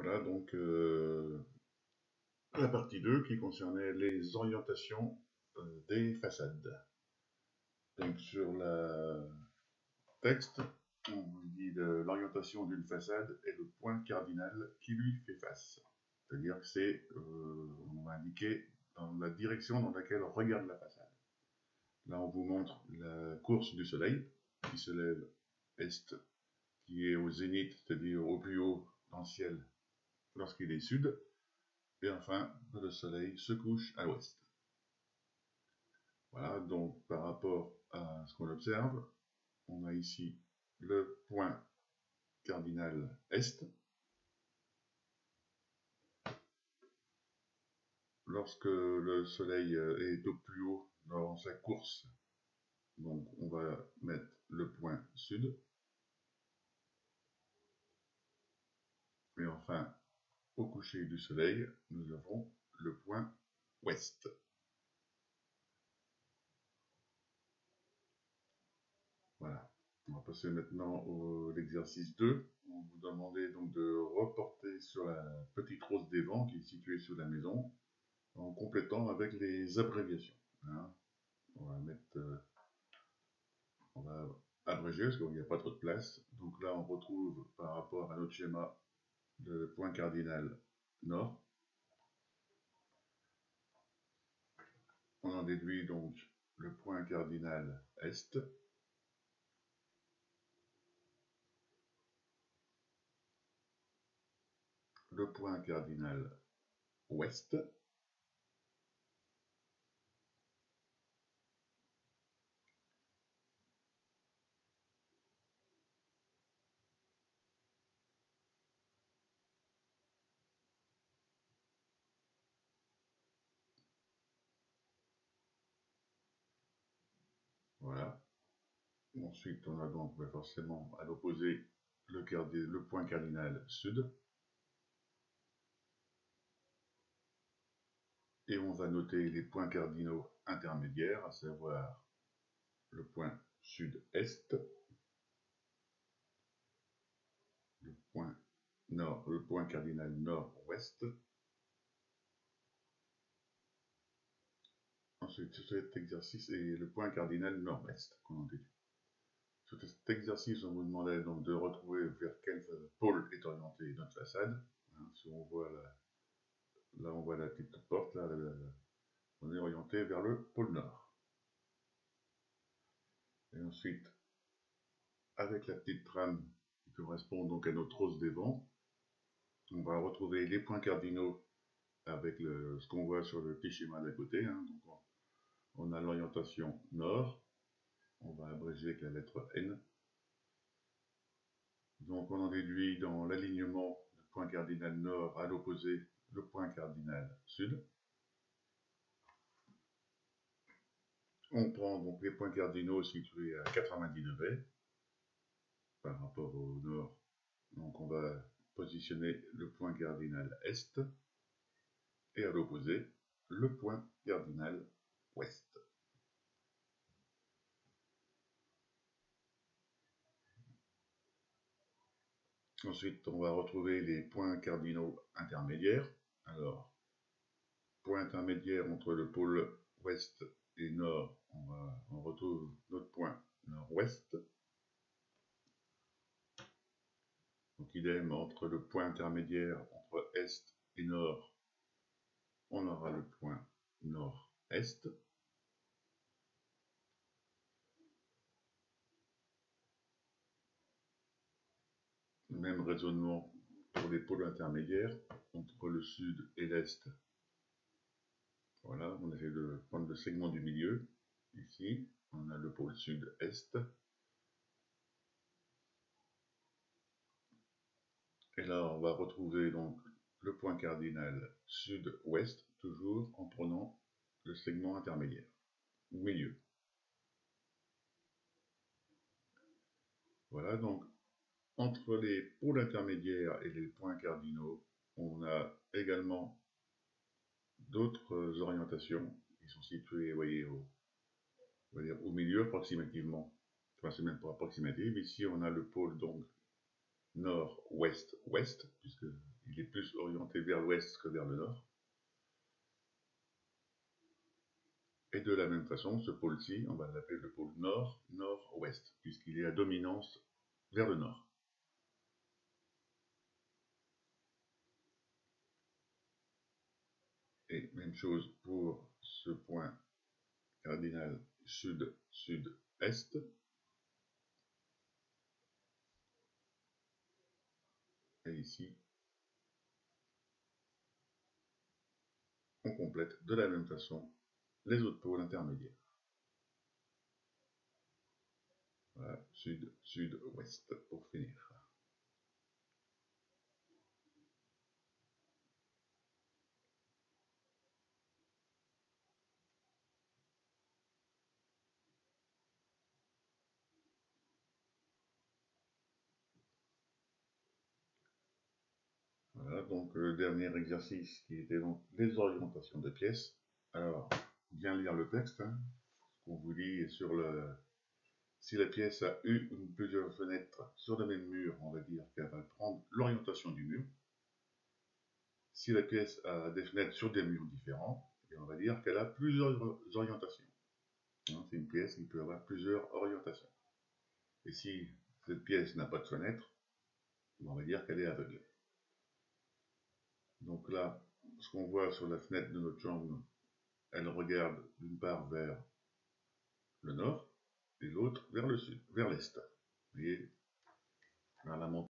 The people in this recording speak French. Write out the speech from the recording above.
Voilà donc la partie 2 qui concernait les orientations des façades. Donc sur le texte, on dit l'orientation d'une façade est le point cardinal qui lui fait face. C'est-à-dire que c'est, on va indiquer dans la direction dans laquelle on regarde la façade. Là, on vous montre la course du soleil qui se lève est, qui est au zénith, c'est-à-dire au plus haut dans le ciel lorsqu'il est sud. Et enfin, le soleil se couche à l'ouest. Voilà, donc par rapport à ce qu'on observe, on a ici le point cardinal est. Lorsque le soleil est au plus haut dans sa course, donc on va mettre le point sud. Et enfin, au coucher du soleil, nous avons le point ouest. Voilà. On va passer maintenant à l'exercice 2. On vous demandait donc de reporter sur la petite rose des vents qui est située sur la maison en complétant avec les abréviations. Hein. On va mettre, on va abréger parce qu'il n'y a pas trop de place. Donc là, on retrouve par rapport à notre schéma le point cardinal nord. On en déduit donc le point cardinal est. Le point cardinal ouest. Voilà. Ensuite, on a donc forcément à l'opposé le point cardinal sud. Et on va noter les points cardinaux intermédiaires, à savoir le point sud-est, le point cardinal nord-ouest. Ensuite, sur cet exercice, et le point cardinal nord-est qu'on en déduit. Sur cet exercice, on vous demandait donc de retrouver vers quel pôle est orientée notre façade. Hein, si on voit là, on voit la petite porte, là, on est orienté vers le pôle nord. Et ensuite, avec la petite trame qui correspond donc à notre rose des vents, on va retrouver les points cardinaux avec ce qu'on voit sur le petit schéma d'à côté. Hein. Donc on a l'orientation nord, on va abréger avec la lettre N. Donc on en déduit dans l'alignement du point cardinal nord à l'opposé le point cardinal sud. On prend donc les points cardinaux situés à 90 degrés par rapport au nord. Donc on va positionner le point cardinal est et à l'opposé le point cardinal ouest. Ensuite, on va retrouver les points cardinaux intermédiaires. Alors, point intermédiaire entre le pôle ouest et nord, on retrouve notre point nord-ouest. Donc, idem entre le point intermédiaire entre est et nord, on aura le point nord-est. Même raisonnement pour les pôles intermédiaires entre le sud et l'est. Voilà, on essaie de prendre le segment du milieu. Ici, on a le pôle sud-est. Et là, on va retrouver donc le point cardinal sud-ouest, toujours en prenant le segment intermédiaire, ou milieu. Voilà, donc entre les pôles intermédiaires et les points cardinaux, on a également d'autres orientations qui sont situées, vous voyez, au milieu approximativement. Enfin, c'est même pas approximatif. Ici, on a le pôle donc nord-ouest-ouest, puisqu'il qui est plus orienté vers l'ouest que vers le nord. Et de la même façon, ce pôle-ci, on va l'appeler le pôle nord, nord-ouest, puisqu'il est à dominance vers le nord. Et même chose pour ce point cardinal sud-sud-est. Et ici, on complète de la même façon les autres pôles intermédiaires. Voilà, sud-sud-ouest pour finir. Voilà, donc le dernier exercice qui était donc les orientations de pièces. Alors, bien lire le texte, hein. On vous dit sur le... Si la pièce a une ou plusieurs fenêtres sur le même mur, on va dire qu'elle va prendre l'orientation du mur. Si la pièce a des fenêtres sur des murs différents, on va dire qu'elle a plusieurs orientations. C'est une pièce qui peut avoir plusieurs orientations. Et si cette pièce n'a pas de fenêtre, on va dire qu'elle est aveugle. Donc là, ce qu'on voit sur la fenêtre de notre chambre, elle regarde d'une part vers le nord et l'autre vers le sud, vers l'est. Vous voyez, vers la montagne.